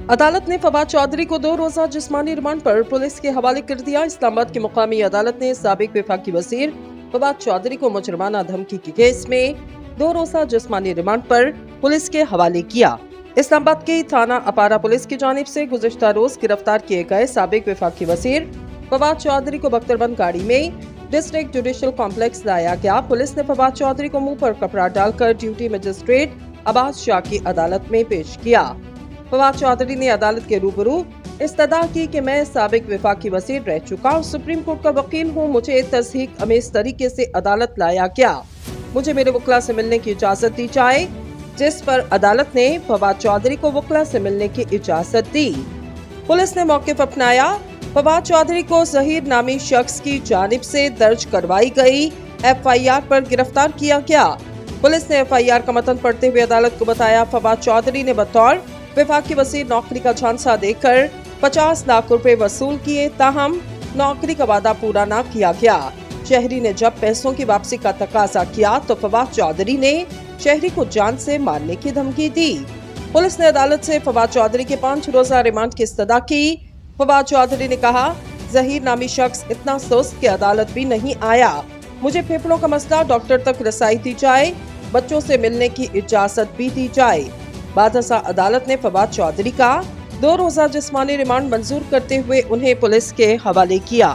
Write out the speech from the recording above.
अदालत ने फवाद चौधरी को 2 रोजा जिस्मानी रिमांड पर पुलिस के हवाले कर दिया। इस्लामाबाद की मुकामी अदालत ने साबिक वफाकी वजीर फवाद चौधरी को मुजरमाना धमकी के केस में 2 रोजा जिस्मानी रिमांड पर पुलिस के हवाले किया। इस्लामाबाद के थाना अपारा पुलिस की जानिब से गुज़िश्ता रोज गिरफ्तार किए गए साबिक वफाकी वजीर फवाद चौधरी को बख्तरबंद गाड़ी में डिस्ट्रिक्ट जुडिशल कॉम्प्लेक्स लाया गया। पुलिस ने फवाद चौधरी को मुंह पर कपड़ा डालकर ड्यूटी मजिस्ट्रेट अब्बास शाह की अदालत में पेश किया। फवाद चौधरी ने अदालत के रूबरू इस्तदा की कि मैं साबिक वफाकी वजीर रह चुका और सुप्रीम कोर्ट का वकील हूँ। मुझे तस्दीक अमेज तरीके से अदालत लाया गया। मुझे मेरे वकला से मिलने की इजाजत दी जाए, जिस पर अदालत ने फवाद चौधरी को वकला से मिलने की इजाजत दी। पुलिस ने मौक़िफ़ अपनाया। फवाद चौधरी को ज़हीर नामी शख्स की जानिब से दर्ज करवाई गई FIR पर गिरफ्तार किया गया। पुलिस ने FIR का मतन पढ़ते हुए अदालत को बताया, फवाद चौधरी ने बतौर वफाकी वजीर नौकरी का झांसा देकर 50 लाख रुपए वसूल किए, ताहम नौकरी का वादा पूरा न किया गया। शहरी ने जब पैसों की वापसी का तकाजा किया तो फवाद चौधरी ने शहरी को जान से मारने की धमकी दी। पुलिस ने अदालत से फवाद चौधरी के 5 रोजा रिमांड की इस्तदा की। फवाद चौधरी ने कहा, ज़हीर नामी शख्स इतना सुस्त कि अदालत भी नहीं आया। मुझे फेफड़ों का मसला, डॉक्टर तक रसाई दी जाए, बच्चों से मिलने की इजाजत भी दी जाए। बादशाह अदालत ने फवाद चौधरी का 2 रोजा जिस्मानी रिमांड मंजूर करते हुए उन्हें पुलिस के हवाले किया।